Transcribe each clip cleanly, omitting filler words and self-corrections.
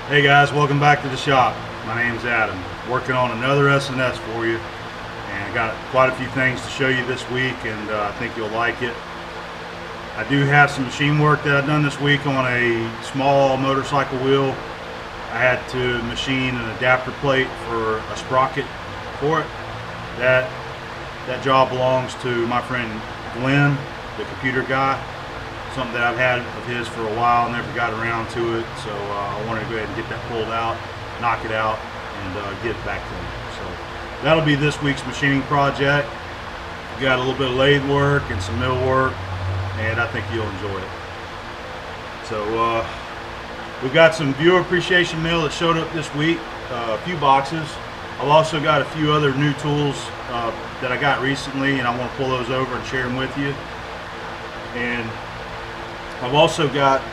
Hey guys, welcome back to the shop. My name's Adam. Working on another S&S for you, and I got quite a few things to show you this week, and I think you'll like it. I do have some machine work that I've done this week on a small motorcycle wheel. I had to machine an adapter plate for a sprocket for it. That job belongs to my friend Glenn, the computer guy. Something that I've had of his for a while, never got around to it, so I wanted to go ahead and get that pulled out, knock it out, and get it back to him. So that'll be this week's machining project. We got a little bit of lathe work and some mill work, and I think you'll enjoy it. So we've got some viewer appreciation mail that showed up this week, a few boxes. I've also got a few other new tools that I got recently, and I want to pull those over and share them with you. And I've also got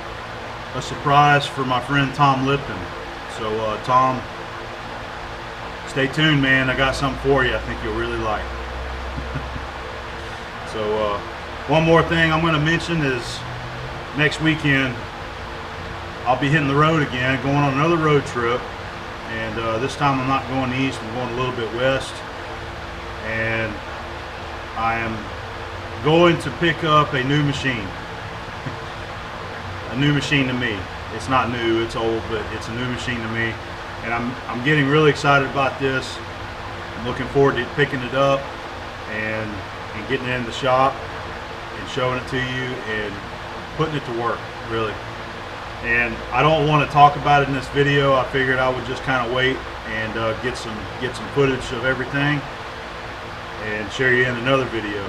a surprise for my friend Tom Lipton. So Tom, stay tuned, man. I got something for you I think you'll really like. So one more thing I'm going to mention is next weekend I'll be hitting the road again, going on another road trip. And this time I'm not going east, I'm going a little bit west. And I am going to pick up a new machine. A new machine to me. It's not new, it's old, but it's a new machine to me. And I'm getting really excited about this. I'm looking forward to picking it up and getting it in the shop and showing it to you and putting it to work, really. And I don't want to talk about it in this video. I figured I would just kind of wait and get some footage of everything and share you in another video.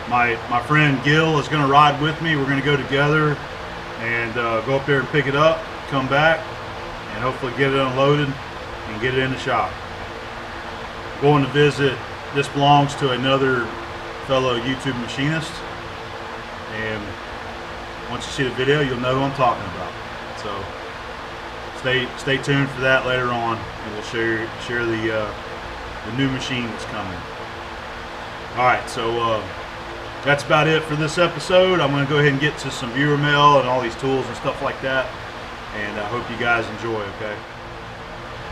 My friend Gil is going to ride with me. We're going to go together and go up there and pick it up, come back, and hopefully get it unloaded and get it in the shop. Going to visit, this belongs to another fellow YouTube machinist, and once you see the video you'll know who I'm talking about. So stay tuned for that later on, and we'll share the new machine that's coming. Alright, so that's about it for this episode. I'm going to go ahead and get to some viewer mail and all these tools and stuff like that, and I hope you guys enjoy.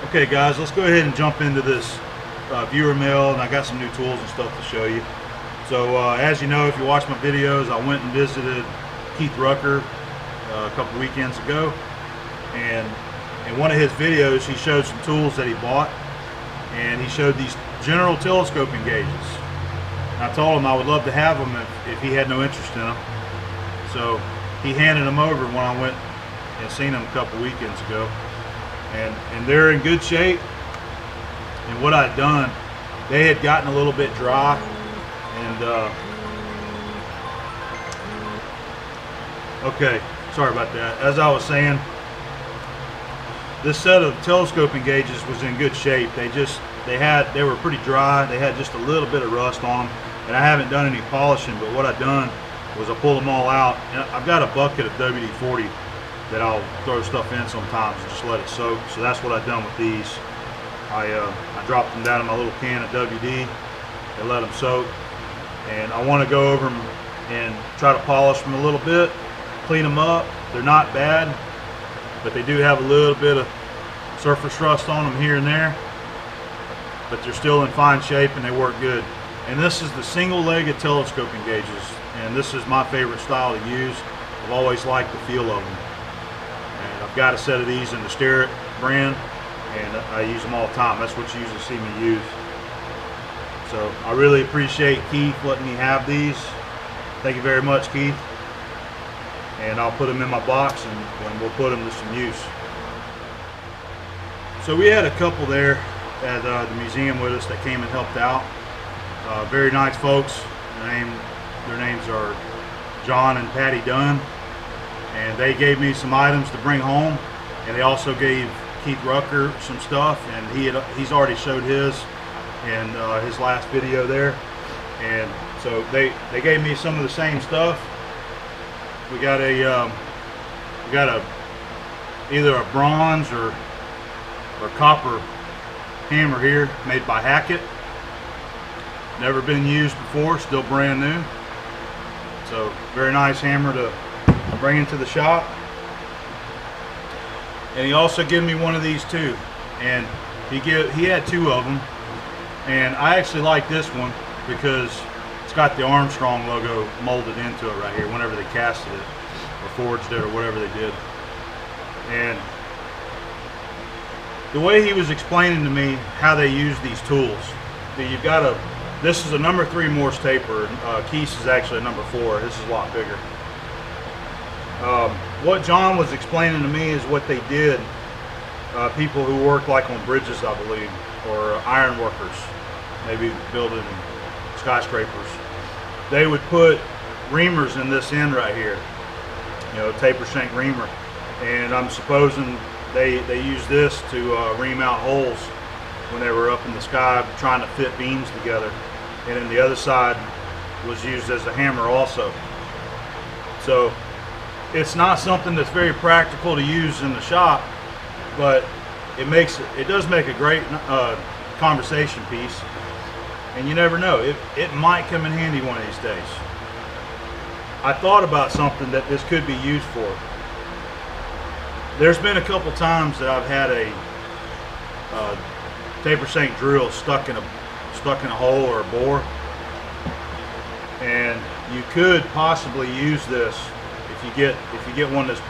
Okay guys, let's go ahead and jump into this viewer mail, and I got some new tools and stuff to show you. So as you know, if you watch my videos, I went and visited Keith Rucker a couple weekends ago, and in one of his videos he showed some tools that he bought, and he showed these general telescoping gauges. I told him I would love to have them if he had no interest in them. So he handed them over when I went and seen them a couple weekends ago. And they're in good shape. And what I'd done, they had gotten a little bit dry. And okay, sorry about that. As I was saying, this set of telescoping gauges was in good shape. They were pretty dry. They had just a little bit of rust on them, and I haven't done any polishing, but what I've done was I pulled them all out, and I've got a bucket of WD-40 that I'll throw stuff in sometimes and just let it soak. So that's what I've done with these. I dropped them down in my little can of WD and let them soak, and I want to go over them and try to polish them a little bit, clean them up. They're not bad, but they do have a little bit of surface rust on them here and there, but they're still in fine shape and they work good. And this is the single-legged telescoping gauges, and this is my favorite style to use. I've always liked the feel of them, and I've got a set of these in the Starrett brand, and I use them all the time. That's what you usually see me use. So I really appreciate Keith letting me have these. Thank you very much, Keith. And I'll put them in my box, and we'll put them to some use. So we had a couple there at the museum with us that came and helped out. Very nice folks. Their names are John and Patty Dunn, and they gave me some items to bring home, and they also gave Keith Rucker some stuff, and he's already showed his in his last video there. And so they gave me some of the same stuff. We got either a bronze or copper hammer here made by Hackett. Never been used before, still brand new. So very nice hammer to bring into the shop. And he also gave me one of these too. And he had two of them. And I actually like this one because it's got the Armstrong logo molded into it right here whenever they casted it or forged it or whatever they did. And the way he was explaining to me how they use these tools, you've got this is a number 3 Morse taper. Keese is actually a number 4. This is a lot bigger. What John was explaining to me is what they did. People who work like on bridges, I believe, or iron workers, maybe building skyscrapers. They would put reamers in this end right here, you know, taper shank reamer, and I'm supposing they use this to ream out holes when they were up in the sky trying to fit beams together. And then the other side was used as a hammer also. So it's not something that's very practical to use in the shop, but it does make a great conversation piece. And you never know, it might come in handy one of these days. I thought about something that this could be used for. There's been a couple times that I've had a taper shank drill stuck in a hole or a bore, and you could possibly use this if you get one that's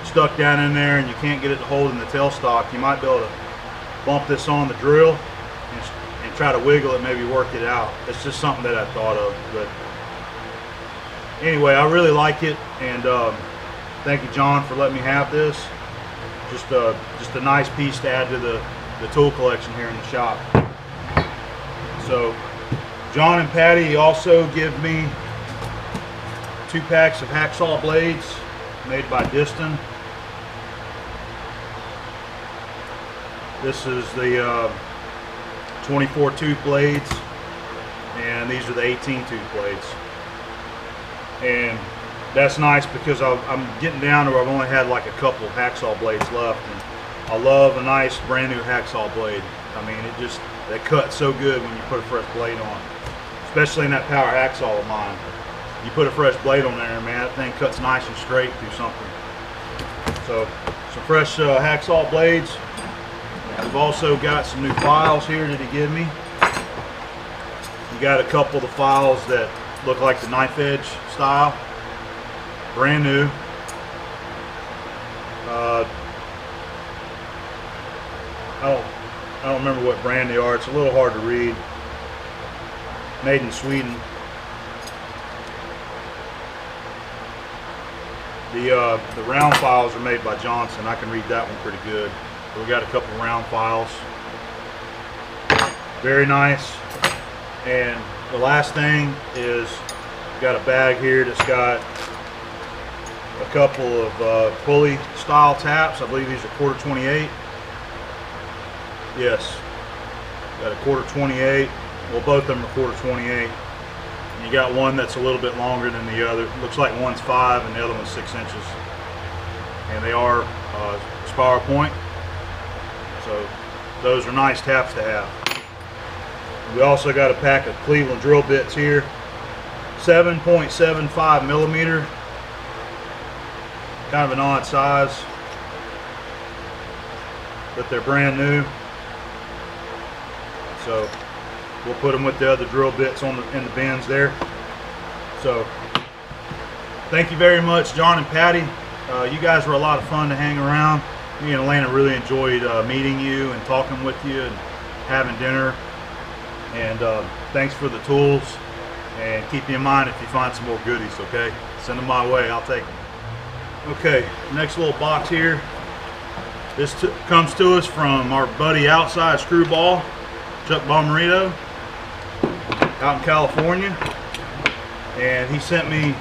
stuck down in there and you can't get it to hold in the tailstock. You might be able to bump this on the drill and try to wiggle it, maybe work it out. It's just something that I thought of. But anyway, I really like it, and thank you, John, for letting me have this. Just a nice piece to add to the tool collection here in the shop. So John and Patty also give me 2 packs of hacksaw blades made by Diston. This is the 24 tooth blades, and these are the 18 tooth blades. And that's nice because I'm getting down to where I've only had like a couple of hacksaw blades left, and I love a nice brand new hacksaw blade. I mean, they cut so good when you put a fresh blade on, especially in that power hacksaw of mine. You put a fresh blade on there, man, that thing cuts nice and straight through something. So some fresh hacksaw blades. We've also got some new files here that he gave me. You got a couple of the files that look like the knife edge style, brand new. I don't remember what brand they are. It's a little hard to read. Made in Sweden. The round files are made by Johnson. I can read that one pretty good. We got a couple round files. Very nice. And the last thing is got a bag here that's got a couple of pulley style taps. I believe these are 1/4 28. Yes, got a 1/4 28. Well, both of them are 1/4 28. And you got one that's a little bit longer than the other. Looks like one's 5 and the other one's 6 inches. And they are spiral point. So those are nice taps to have. We also got a pack of Cleveland drill bits here. 7.75 millimeter. Kind of an odd size, but they're brand new. So we'll put them with the other drill bits in the bins there. So thank you very much, John and Patty. You guys were a lot of fun to hang around. Me and Elena really enjoyed meeting you and talking with you and having dinner. And thanks for the tools. And keep me in mind if you find some more goodies, okay? Send them my way, I'll take them. Okay, next little box here. This comes to us from our buddy Outside Screwball, Chuck Bomarito, out in California. And he sent me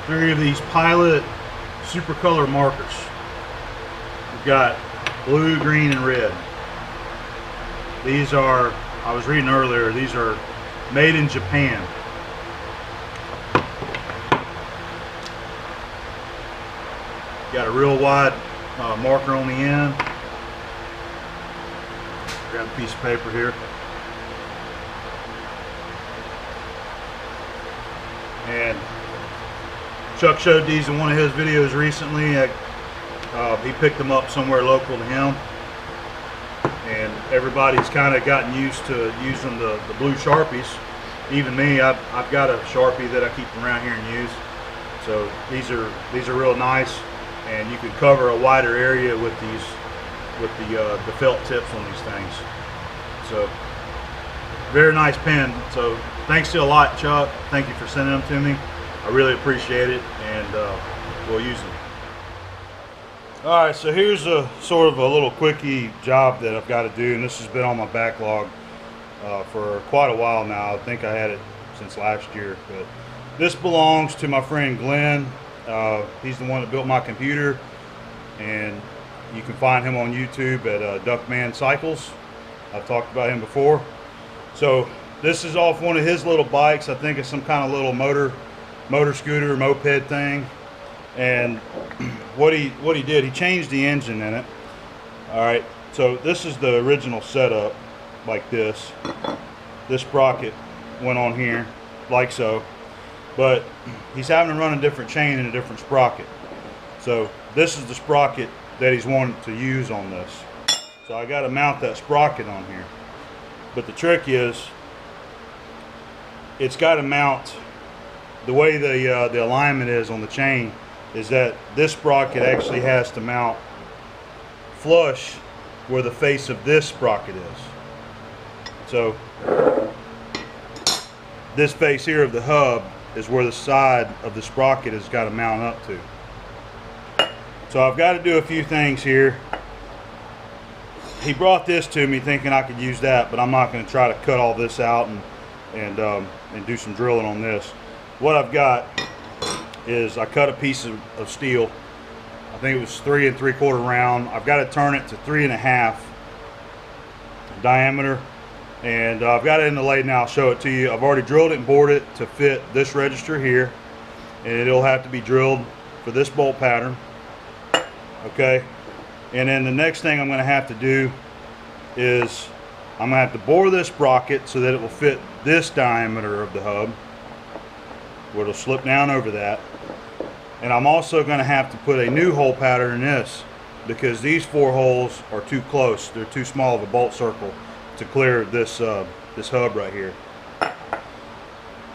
3 of these Pilot Super Color markers. We've got blue, green, and red. These are, I was reading earlier, these are made in Japan. Got a real wide marker on the end. Grab a piece of paper here. And Chuck showed these in one of his videos recently. He picked them up somewhere local to him, and everybody's kind of gotten used to using the blue Sharpies. Even me, I've got a Sharpie that I keep around here and use. So these are real nice, and you can cover a wider area with these, with the felt tips on these things. So very nice pen. So thanks to a lot, Chuck. Thank you for sending them to me. I really appreciate it, and we'll use them. All right, so here's a sort of a little quickie job that I've got to do, and this has been on my backlog for quite a while now. I think I had it since last year, but this belongs to my friend Glenn. He's the one that built my computer, and you can find him on YouTube at Duckman Cycles. I've talked about him before. So this is off one of his little bikes. I think it's some kind of little motor scooter, moped thing. And what he did, he changed the engine in it. All right, so this is the original setup, like this. This sprocket went on here, like so. But he's having to run a different chain and a different sprocket. So this is the sprocket that he's wanting to use on this. So I got to mount that sprocket on here. But the trick is, it's got to mount the way the alignment is on the chain, is that this sprocket actually has to mount flush where the face of this sprocket is. So this face here of the hub is where the side of the sprocket has got to mount up to. So I've got to do a few things here. He brought this to me thinking I could use that, but I'm not going to try to cut all this out and do some drilling on this. What I've got is I cut a piece of steel. I think it was 3 3/4 round. I've got to turn it to 3 1/2 diameter, and I've got it in the lathe now. I'll show it to you. I've already drilled it and bored it to fit this register here, and it'll have to be drilled for this bolt pattern. Okay, and then the next thing I'm going to have to do is I'm going to have to bore this sprocket so that it will fit this diameter of the hub, where it'll slip down over that. And I'm also going to have to put a new hole pattern in this, because these 4 holes are too close. They're too small of a bolt circle to clear this this hub right here.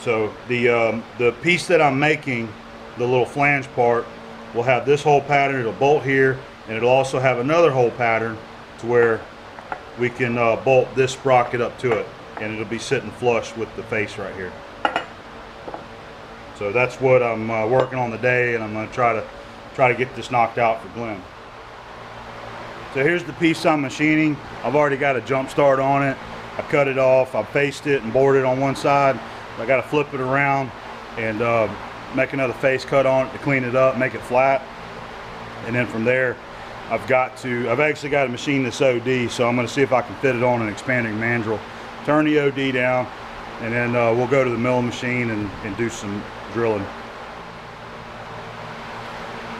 So the piece that I'm making, the little flange part, will have this hole pattern. It'll bolt here, and it'll also have another hole pattern to where we can bolt this sprocket up to it, and it'll be sitting flush with the face right here. So that's what I'm working on today, and I'm going to try to get this knocked out for Glenn. So here's the piece I'm machining. I've already got a jump start on it. I cut it off, I faced it and bored it on one side. I got to flip it around and make another face cut on it to clean it up, make it flat. And then from there, I've actually got to machine this OD, so I'm going to see if I can fit it on an expanding mandrel. Turn the OD down, and then we'll go to the milling machine and do some drilling.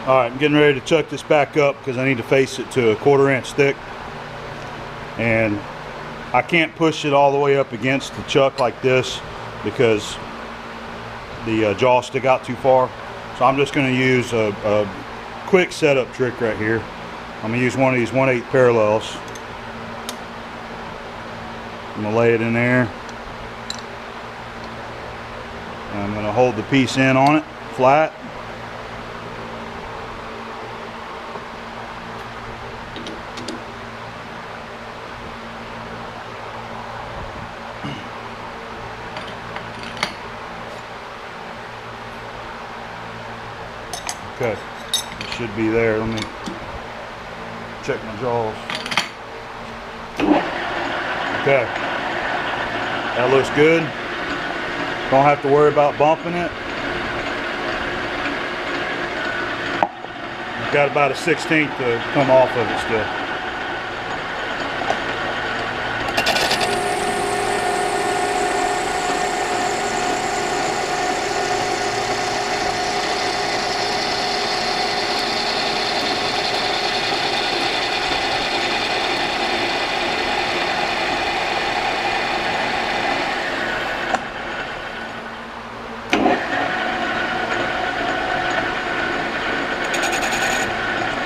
Alright, I'm getting ready to chuck this back up because I need to face it to a 1/4 inch thick, and I can't push it all the way up against the chuck like this because the jaws stick out too far. So I'm just going to use a quick setup trick right here. I'm going to use one of these 1/8 parallels. I'm going to lay it in there. And I'm going to hold the piece in on it, flat. Okay, it should be there. Let me check my jaws. Okay, that looks good. Don't have to worry about bumping it. Got about a 1/16 to come off of it still.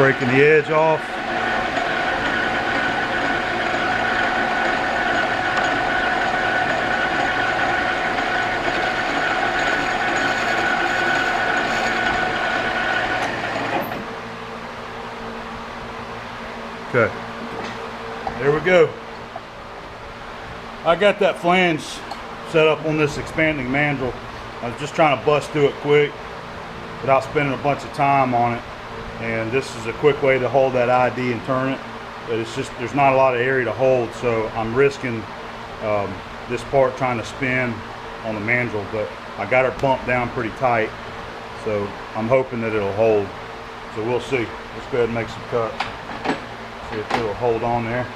breaking the edge off. Okay, there we go. I got that flange set up on this expanding mandrel. I was just trying to bust through it quick without spending a bunch of time on it. And this is a quick way to hold that ID and turn it. But it's just, there's not a lot of area to hold, so I'm risking this part trying to spin on the mandrel. But I got her bumped down pretty tight, so I'm hoping that it'll hold. So we'll see. Let's go ahead and make some cuts. See if it'll hold on there.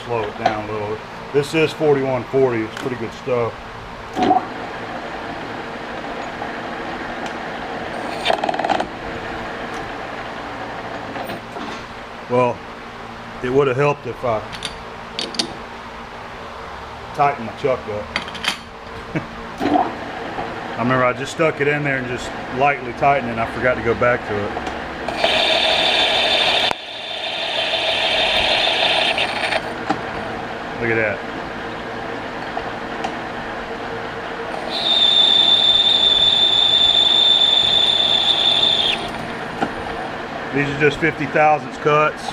Slow it down a little bit. This is 4140. It's pretty good stuff. Well, it would have helped if I tightened my chuck up. I remember I just stuck it in there and just lightly tightened it, and I forgot to go back to it. Look at that. These are just 50 thousandths cuts.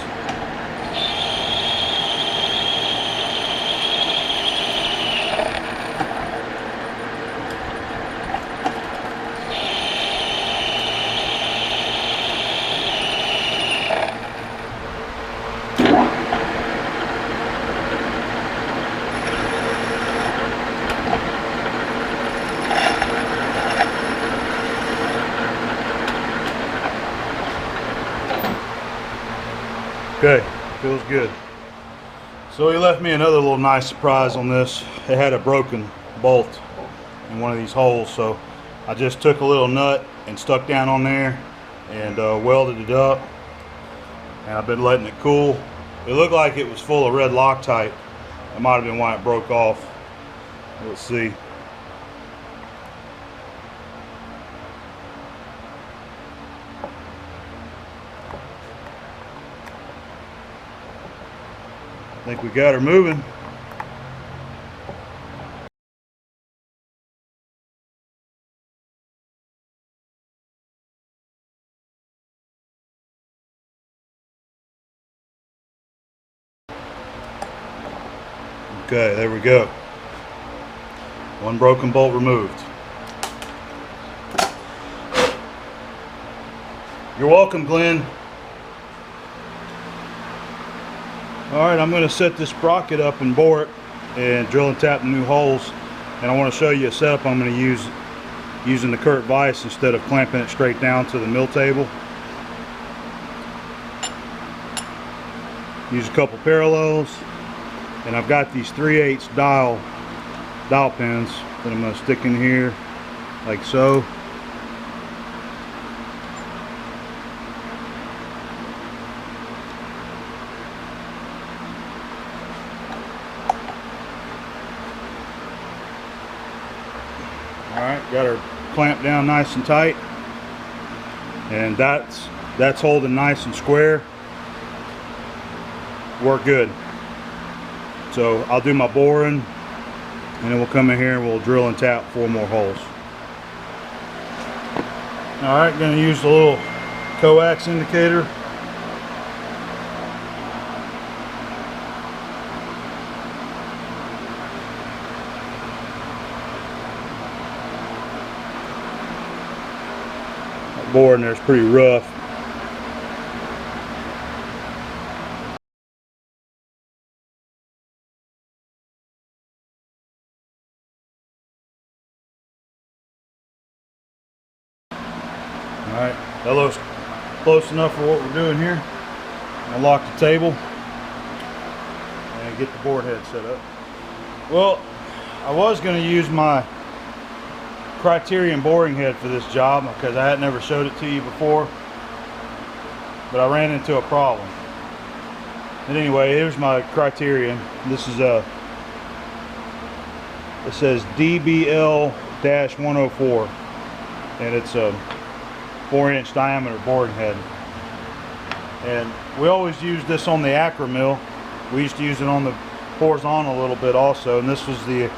Okay, feels good. So he left me another little nice surprise on this. It had a broken bolt in one of these holes, so I just took a little nut and stuck down on there and welded it up, and I've been letting it cool. It looked like it was full of red Loctite. That might have been why it broke off. Let's see. I think we got her moving. Okay, there we go. One broken bolt removed. You're welcome, Glenn. Alright, I'm going to set this sprocket up and bore it and drill and tap the new holes. And I want to show you a setup I'm going to use using the Kurt vise instead of clamping it straight down to the mill table. Use a couple parallels, and I've got these 3/8 dial pins that I'm going to stick in here like so. Alright, got her clamped down nice and tight, and that's holding nice and square. Work good. So I'll do my boring, and then we'll come in here and we'll drill and tap 4 more holes. Alright, going to use the little coax indicator. That bore in there is pretty rough. Alright, that looks close enough for what we're doing here. I'll lock the table and get the board head set up. Well, I was going to use my Criterion boring head for this job because I had never showed it to you before, but I ran into a problem. But anyway, here's my criterion. This is it says DBL-104, and it's a 4-inch diameter boring head. And we always use this on the Acra mill. We used to use it on the horizontal a little bit also, and this was the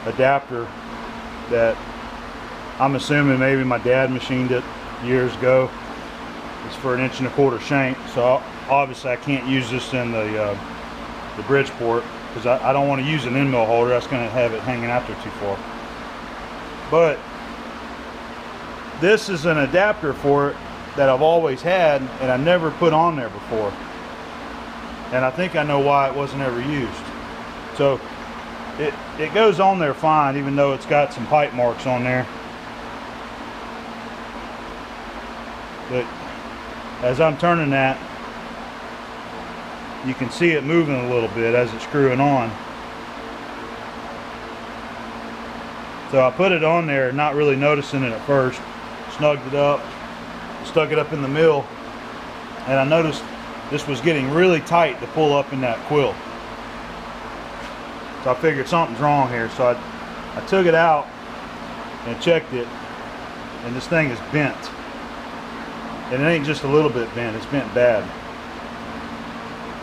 adapter that I'm assuming maybe my dad machined it years ago. It's for 1.25 inch shank, so obviously I can't use this in the Bridgeport because I don't want to use an end mill holder. That's going to have it hanging out there too far. But this is an adapter for it that I've always had, and I never put on there before. And I think I know why it wasn't ever used. So it goes on there fine, even though it's got some pipe marks on there. But as I'm turning that, you can see it moving a little bit as it's screwing on. So I put it on there, not really noticing it at first, snugged it up, stuck it up in the mill, and I noticed this was getting really tight to pull up in that quill. So I figured something's wrong here, so I took it out and checked it, and this thing is bent. And it ain't just a little bit bent, it's bent bad.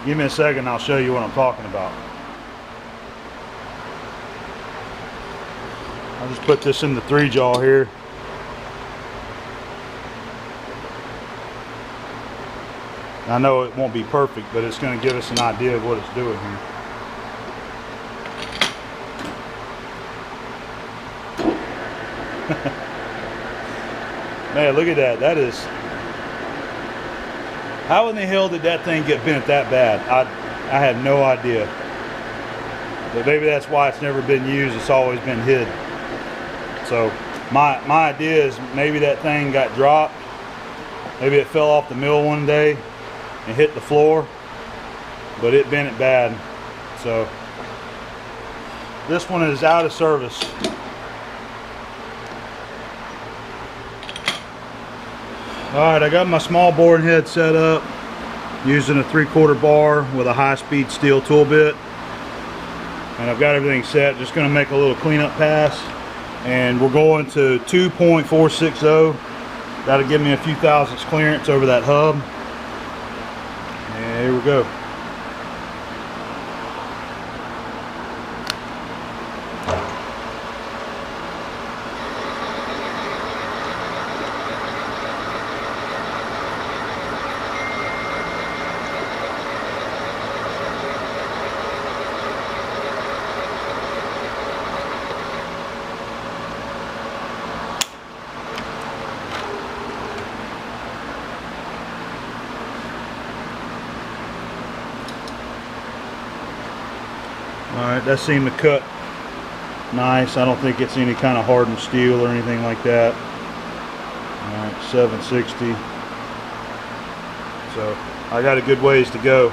Give me a second, I'll show you what I'm talking about. I'll just put this in the 3-jaw here. I know it won't be perfect, but it's going to give us an idea of what it's doing here. Man, look at that. That is... How in the hell did that thing get bent that bad? I have no idea. But maybe that's why it's never been used. It's always been hid. So my idea is maybe that thing got dropped. Maybe it fell off the mill one day and hit the floor, but it bent it bad. So this one is out of service. Alright, I got my small boring head set up using a 3/4 bar with a high-speed steel tool bit, and I've got everything set. Just going to make a little cleanup pass, and we're going to 2.460. That'll give me a few thousandths clearance over that hub. And here we go. Alright, that seemed to cut nice. I don't think it's any kind of hardened steel or anything like that. Alright, 760. So I got a good ways to go.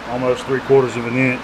Almost 3/4 inch.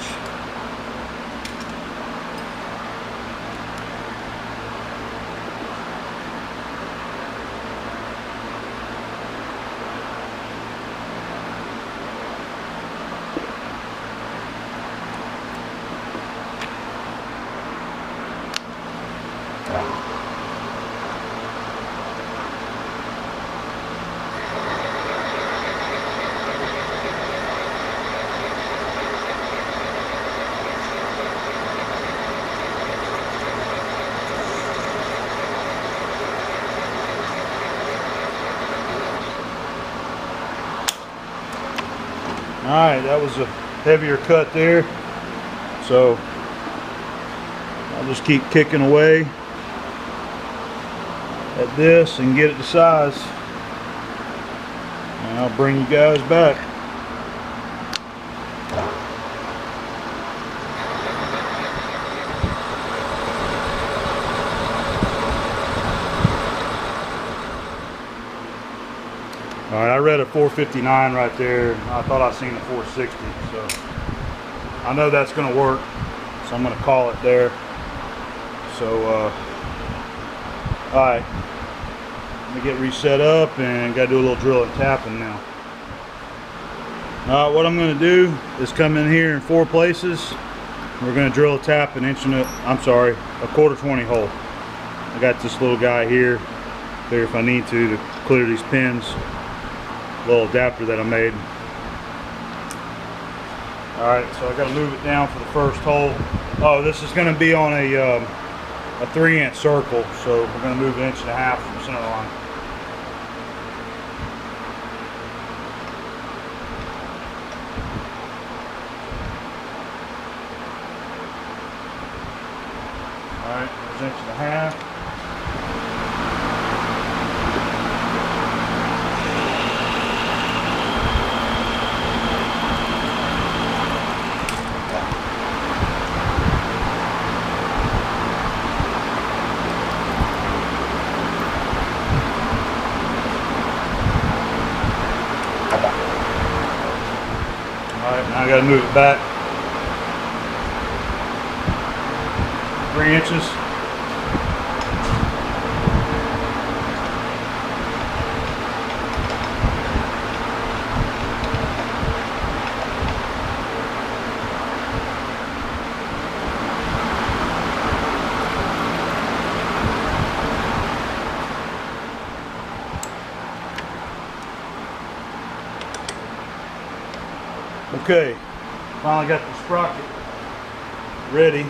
Alright, that was a heavier cut there, so I'll just keep kicking away at this and get it to size, and I'll bring you guys back. Alright, I read a 459 right there. I thought I seen a 460, so I know that's going to work, so I'm going to call it there. So alright, let me get reset up and got to do a little drill and tapping now. What I'm going to do is come in here in 4 places. We're going to drill a tap an inch and a quarter 20 hole. I got this little guy here if I need to clear these pins. Little adapter that I made. Alright, so I got to move it down for the first hole. Oh, this is going to be on a 3-inch circle, so we're going to move 1.5 inches from the center line. Alright, there's 1.5 inches. Alright, now I gotta move it back 3 inches. Okay, finally got the sprocket ready.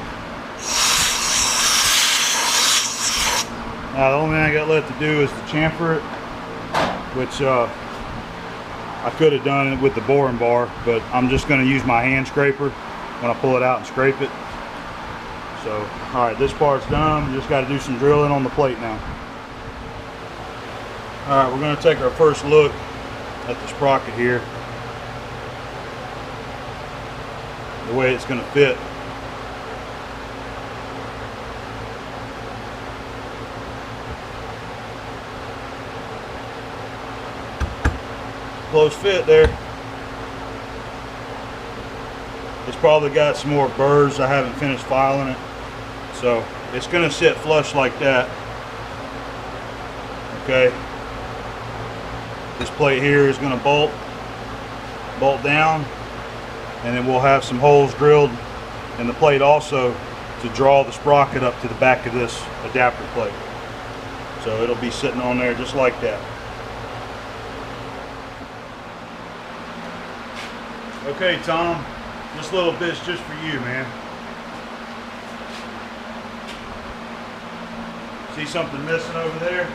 Now the only thing I got left to do is to chamfer it, which I could have done it with the boring bar, but I'm just going to use my hand scraper when I pull it out and scrape it. So, alright, this part's done. We just got to do some drilling on the plate now. Alright, we're going to take our first look at the sprocket here. The way it's going to fit. Close fit there. It's probably got some more burrs. I haven't finished filing it, so it's going to sit flush like that. Okay, this plate here is going to bolt down, and then we'll have some holes drilled in the plate also to draw the sprocket up to the back of this adapter plate. So it'll be sitting on there just like that. Okay, Tom, this little bit's just for you, man. See something missing over there?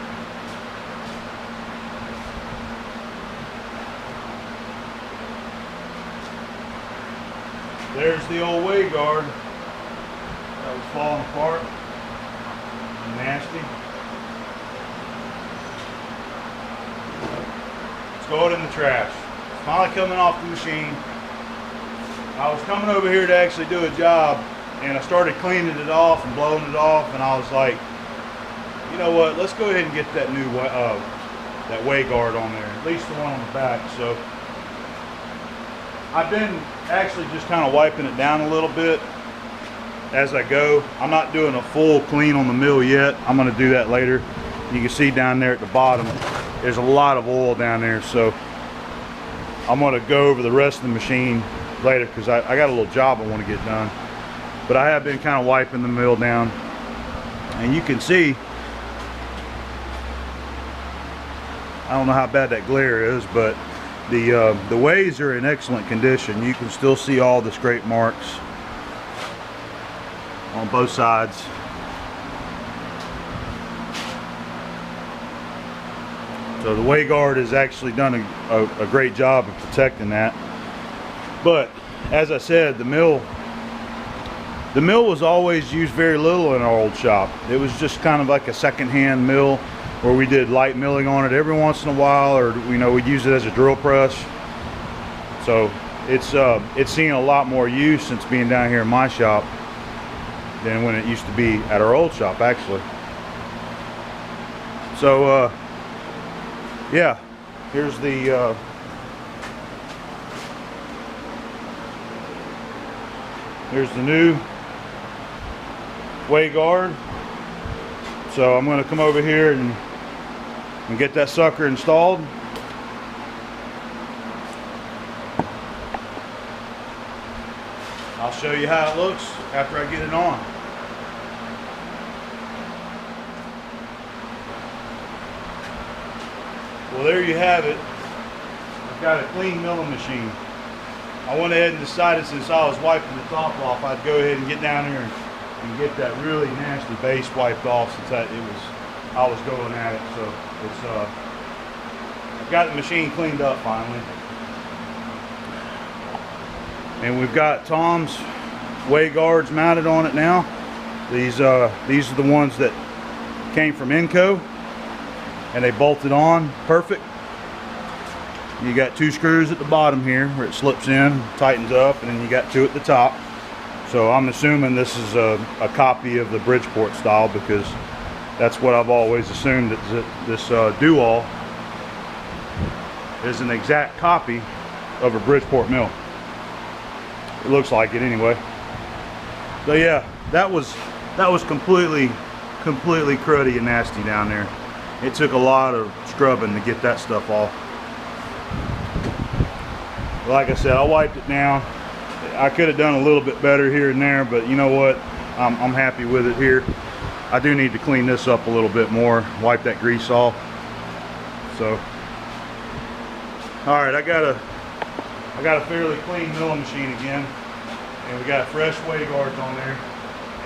There's the old way guard that was falling apart and nasty. Let's throw it in the trash. It's finally coming off the machine. I was coming over here to actually do a job, and I started cleaning it off and blowing it off, and I was like, you know what, let's go ahead and get that new that way guard on there, at least the one on the back. So I've been actually just kind of wiping it down a little bit as I go. I'm not doing a full clean on the mill yet. I'm going to do that later. You can see down there at the bottom there's a lot of oil down there, so I'm going to go over the rest of the machine later because I got a little job I want to get done. But I have been kind of wiping the mill down, and you can see, I don't know how bad that glare is, but the ways are in excellent condition. You can still see all the scrape marks on both sides. So the way guard has actually done a great job of protecting that. But as I said, the mill was always used very little in our old shop. It was just kind of like a second-hand mill where we did light milling on it every once in a while, or we'd use it as a drill press. So it's seen a lot more use since being down here in my shop than when it used to be at our old shop, actually. So yeah, here's the new way guard. So I'm going to come over here and get that sucker installed. I'll show you how it looks after I get it on. Well, there you have it. I've got a clean milling machine. I went ahead and decided, since I was wiping the top off, I'd go ahead and get down there and get that really nasty base wiped off, since I was going at it. So it's I've got the machine cleaned up finally. And we've got Tom's way guards mounted on it now. These are the ones that came from Inco, and they bolted on perfect. You got 2 screws at the bottom here where it slips in, tightens up, and then you got 2 at the top. So I'm assuming this is a copy of the Bridgeport style, because that's what I've always assumed, that this do-all is an exact copy of a Bridgeport mill. It looks like it anyway. So yeah, that was completely cruddy and nasty down there. It took a lot of scrubbing to get that stuff off. Like I said, I wiped it down. I could have done a little bit better here and there, but you know what? I'm happy with it here. I do need to clean this up a little bit more, wipe that grease off. So, all right, I got a fairly clean milling machine again, and we got fresh way guards on there.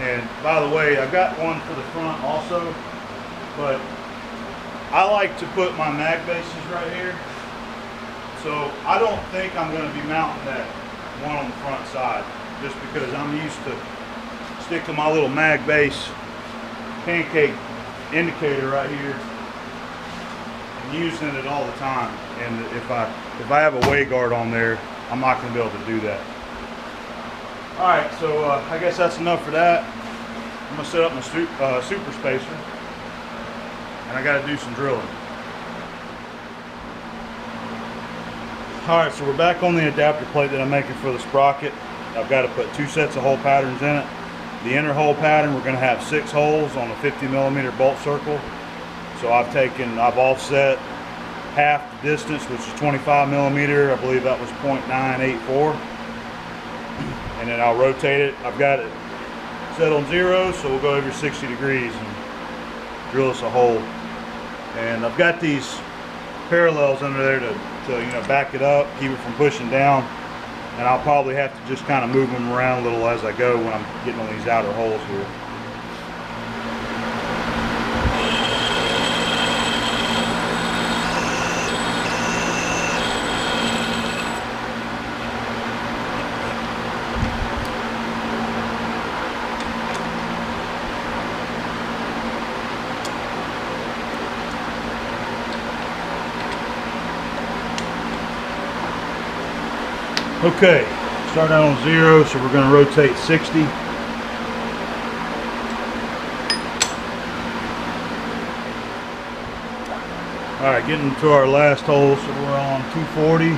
And by the way, I've got one for the front also, but I like to put my mag bases right here. So I don't think I'm going to be mounting that one on the front side, just because I'm used to sticking my little mag base pancake indicator right here and using it all the time. And if I have a way guard on there, I'm not going to be able to do that. All right, so I guess that's enough for that. I'm going to set up my super spacer, and I got to do some drilling. Alright, so we're back on the adapter plate that I'm making for the Sprocket. I've got to put 2 sets of hole patterns in it. The inner hole pattern, we're going to have 6 holes on a 50mm bolt circle. So I've offset half the distance, which is 25mm. I believe that was 0.984. And then I'll rotate it. I've got it set on 0, so we'll go over 60 degrees and drill us a hole. And I've got these parallels under there to back it up, keep it from pushing down, and I'll probably have to just kind of move them around a little as I go when I'm getting on these outer holes here. Okay, start out on 0, so we're going to rotate 60. Alright, getting to our last hole, so we're on 240.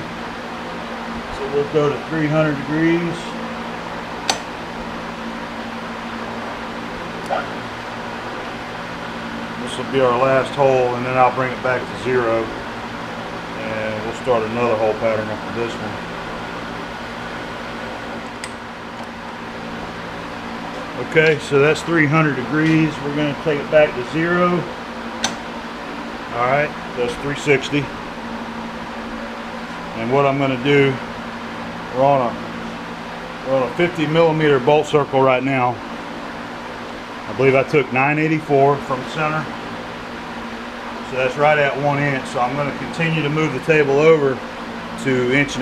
So we'll go to 300 degrees. This will be our last hole, and then I'll bring it back to 0. And we'll start another hole pattern after this one. Okay, so that's 300 degrees. We're going to take it back to 0. Alright, that's 360. And what I'm going to do, we're on a 50mm bolt circle right now. I believe I took 984 from the center. So that's right at 1 inch. So I'm going to continue to move the table over to 1.5 inches.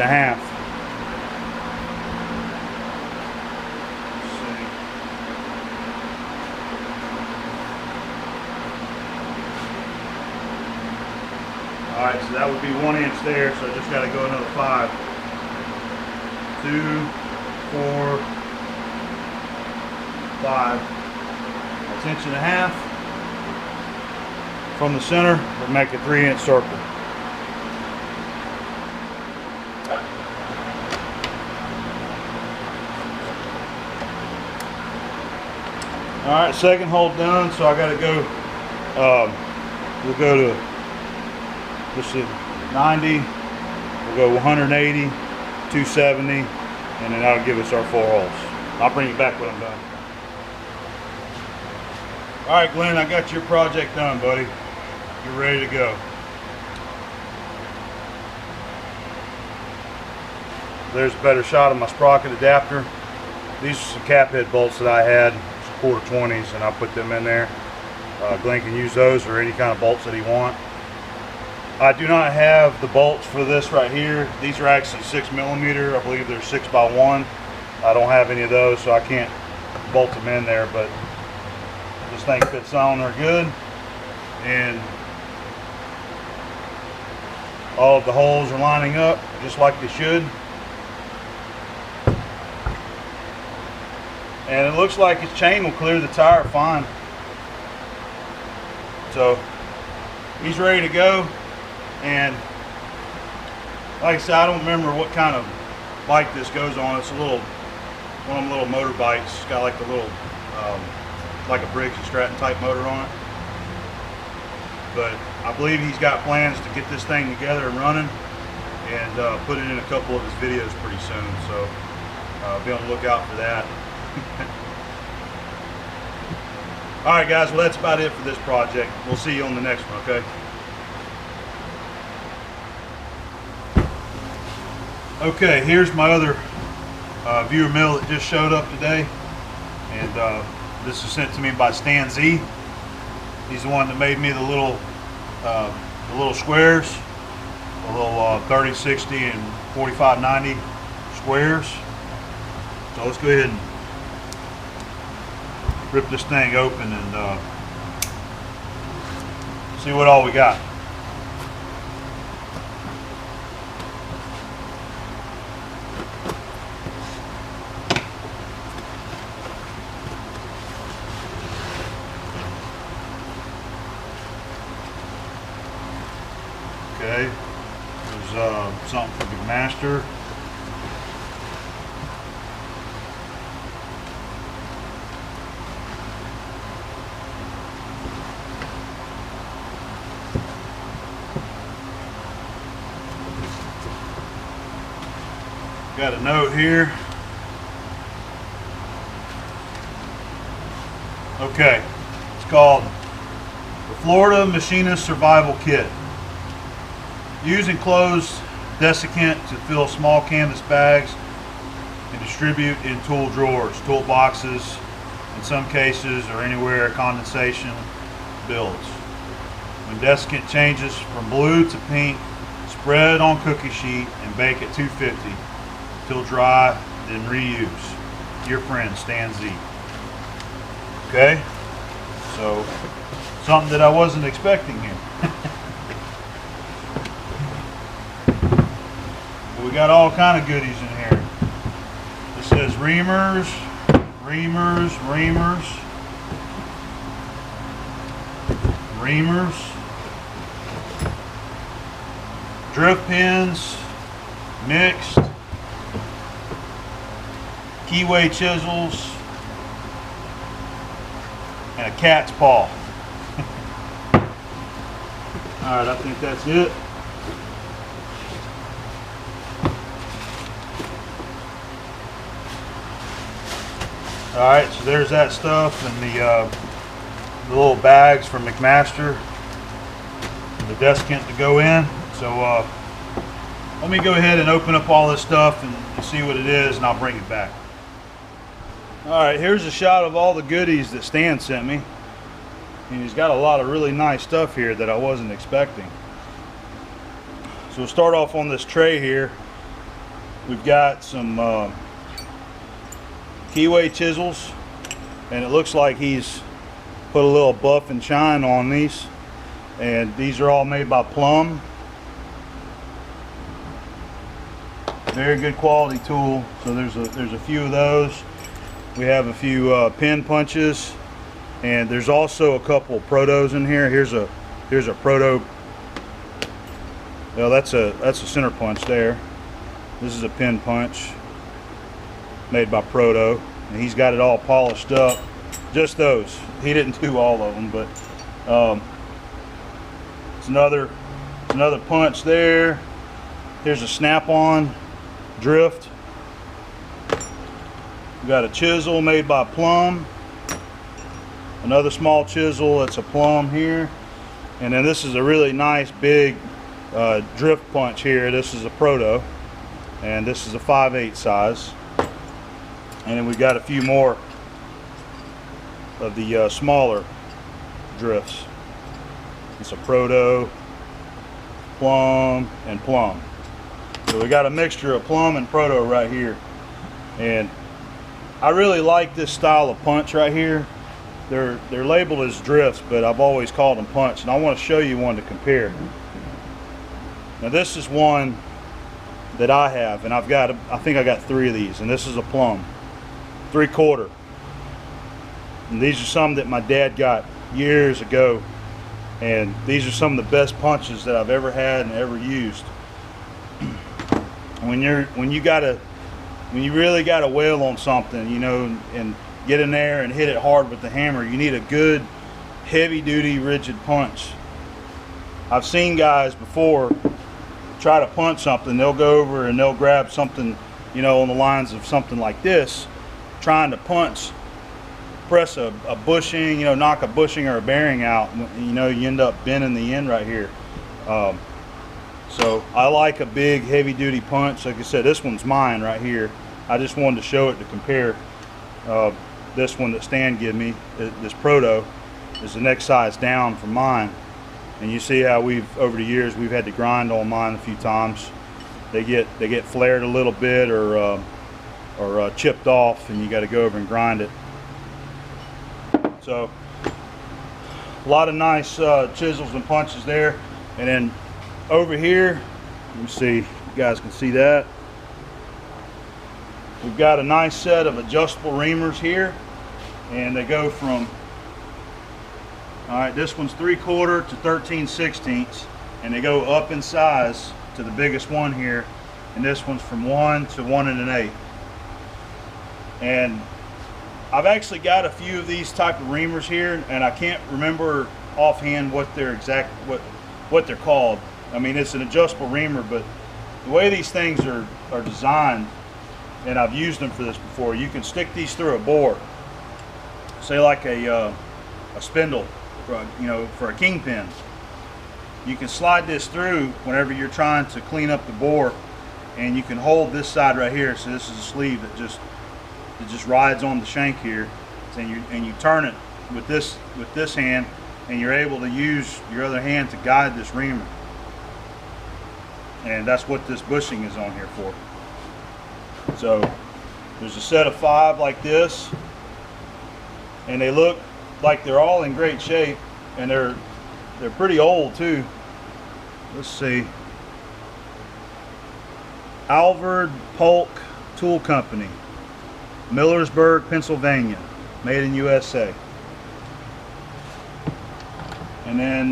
Alright, so that would be 1 inch there, so I just got to go another 5. 2, 4, 5. That's 1.5 inches. From the center, we'll make a 3-inch circle. Alright, second hole done, so I got to go, we'll go to just 90, we'll go 180, 270, and then that'll give us our 4 holes. I'll bring you back when I'm done. All right, Glenn, I got your project done, buddy. You're ready to go. There's a better shot of my sprocket adapter. These are some cap head bolts that I had, some 1/4-20s, and I put them in there. Glenn can use those or any kind of bolts that he wants. I do not have the bolts for this right here. These are actually 6mm. I believe they're 6x1. I don't have any of those, so I can't bolt them in there, but this thing fits on there good. And all of the holes are lining up just like they should. And it looks like his chain will clear the tire fine. So he's ready to go. And like I said, I don't remember what kind of bike this goes on. It's a little, one of them little motor bikes. It's got like the little, like a Briggs and Stratton type motor on it. But I believe he's got plans to get this thing together and running and put it in a couple of his videos pretty soon. So be on the lookout for that. All right, guys. Well, that's about it for this project. We'll see you on the next one. Okay. Okay, here's my other viewer mail that just showed up today, and this was sent to me by Stan Z. He's the one that made me the little squares, the little 30, 60, and 45, 90 squares. So let's go ahead and rip this thing open and see what all we got. Okay, there's something for the master. Got a note here. Okay, it's called the Florida Machinist Survival Kit. Use enclosed desiccant to fill small canvas bags and distribute in tool drawers, toolboxes, in some cases, or anywhere condensation builds. When desiccant changes from blue to pink, spread on cookie sheet and bake at 250 till dry, then reuse. Your friend Stan Z. Okay, so something that I wasn't expecting here. We got all kind of goodies in here. It says reamers, reamers, reamers, reamers, drift pins, mixed, keyway chisels, and a cat's paw. Alright, I think that's it. Alright, so there's that stuff, and the little bags from McMaster, the desiccant to go in. So let me go ahead and open up all this stuff and see what it is, and I'll bring it back. Alright, here's a shot of all the goodies that Stan sent me. And he's got a lot of really nice stuff here that I wasn't expecting. So we'll start off on this tray here. We've got some keyway chisels, and it looks like he's put a little buff and shine on these. And these are all made by Plum. Very good quality tool. So there's a few of those. We have a few pin punches, and there's also a couple protos in here. Here's a proto. Well, that's a center punch there. This is a pin punch made by Proto, and he's got it all polished up. Just those. He didn't do all of them, but it's another punch there. Here's a snap-on drift. We got a chisel made by Plum. Another small chisel that's a Plum here. And then this is a really nice big drift punch here. This is a Proto. And this is a 5/8 size. And then we got a few more of the smaller drifts. It's a Proto, Plum, and Plum. So we got a mixture of Plum and Proto right here. And I really like this style of punch right here. They're labeled as drifts, but I've always called them punch. And I want to show you one to compare. Now this is one that I have, and I think I got 3 of these, and this is a Plum 3/4. And these are some that my dad got years ago, and these are some of the best punches that I've ever had and ever used. When you really got to wail on something, you know, and get in there and hit it hard with the hammer, you need a good heavy duty rigid punch. I've seen guys before try to punch something, they'll go over and they'll grab something, you know, on the lines of something like this, trying to press a bushing, you know, knock a bushing or a bearing out, you know, you end up bending the end right here. So I like a big heavy duty punch. Like I said, this one's mine right here. I just wanted to show it to compare. This one that Stan gave me, this Proto, is the next size down from mine. And you see how over the years we've had to grind on mine a few times. They get flared a little bit or chipped off, and you got to go over and grind it. So a lot of nice chisels and punches there. And then over here, let me see if you guys can see that. We've got a nice set of adjustable reamers here, and they go from, all right, this one's 3/4 to 13/16, and they go up in size to the biggest one here, and this one's from 1 to 1 1/8. And I've actually got a few of these type of reamers here, and I can't remember offhand what they're called. I mean, it's an adjustable reamer, but the way these things are designed, and I've used them for this before, you can stick these through a bore, say like a spindle, for a kingpin. You can slide this through whenever you're trying to clean up the bore, and you can hold this side right here. So this is a sleeve that just rides on the shank here, and you turn it with this hand, and you're able to use your other hand to guide this reamer. And that's what this bushing is on here for. So there's a set of 5 like this, and they look like they're all in great shape, and they're pretty old too. Let's see. Alvord Polk Tool Company, Millersburg, Pennsylvania, made in USA. And then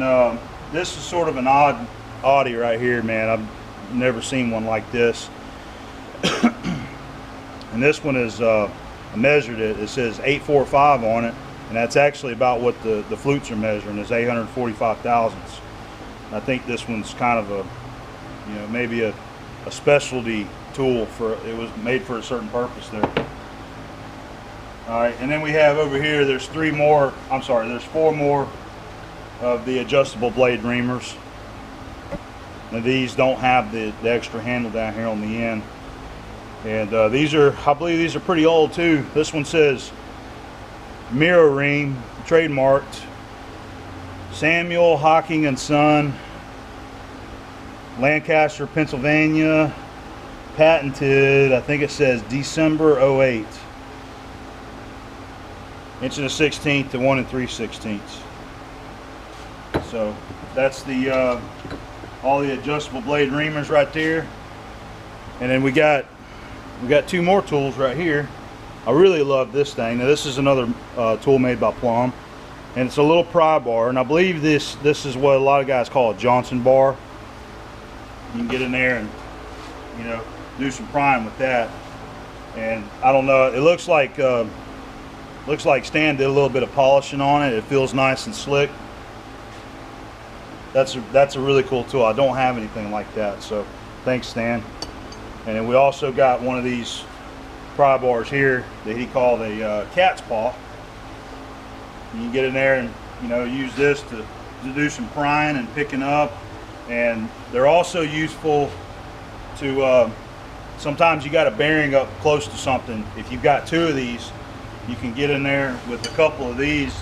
this is sort of an oddie right here, man. I've never seen one like this. And this one is, I measured it, it says 845 on it, and that's actually about what the flutes are measuring, is 845 thousandths. I think this one's kind of maybe a specialty tool it was made for a certain purpose there. All right, and then we have over here, there's 4 more of the adjustable blade reamers. Now these don't have the extra handle down here on the end. And I believe these are pretty old too. This one says Mirror Ream, trademarked, Samuel Hocking and Son, Lancaster, Pennsylvania, patented, I think it says December 08. 1 1/16 to 1 3/16. So that's the all the adjustable blade reamers right there. And then we got 2 more tools right here. I really love this thing. Now this is another tool made by Plum, and it's a little pry bar, and I believe this is what a lot of guys call a Johnson bar. You can get in there and do some prying with that. And I don't know, it looks like Stan did a little bit of polishing on it. It feels nice and slick. That's a really cool tool. I don't have anything like that, so thanks, Stan. And then we also got one of these pry bars here that he called a cat's paw. You can get in there and, you know, use this to do some prying and picking up. And they're also useful to, sometimes you got a bearing up close to something. If you've got two of these, you can get in there with a couple of these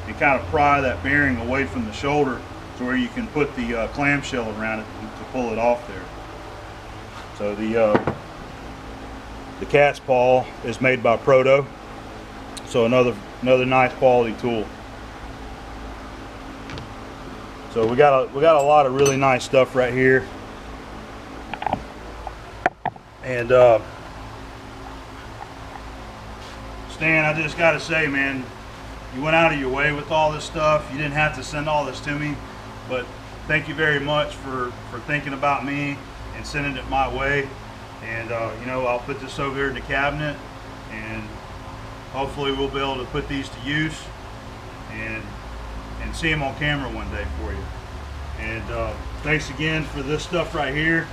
and kind of pry that bearing away from the shoulder to where you can put the clamshell around it to pull it off there. So the cat's paw is made by Proto. So another nice quality tool. So we got a lot of really nice stuff right here. And Stan, I just gotta say, man, you went out of your way with all this stuff. You didn't have to send all this to me, but thank you very much for thinking about me and sending it my way. And you know, I'll put this over here in the cabinet, and hopefully we'll be able to put these to use and see them on camera one day for you. And thanks again for this stuff right here.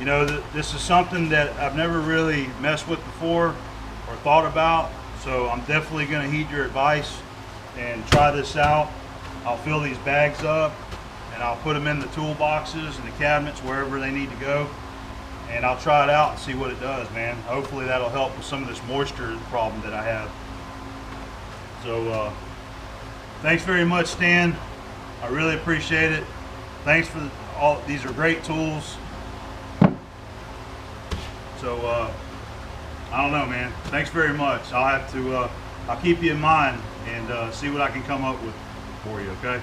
You know, this is something that I've never really messed with before or thought about, so I'm definitely going to heed your advice and try this out. I'll fill these bags up and I'll put them in the toolboxes and the cabinets wherever they need to go, and I'll try it out and see what it does, man. Hopefully that'll help with some of this moisture problem that I have. So thanks very much, Stan. I really appreciate it. Thanks for all. These are great tools. So I don't know, man. Thanks very much. I'll have to I'll keep you in mind and see what I can come up with for you, okay?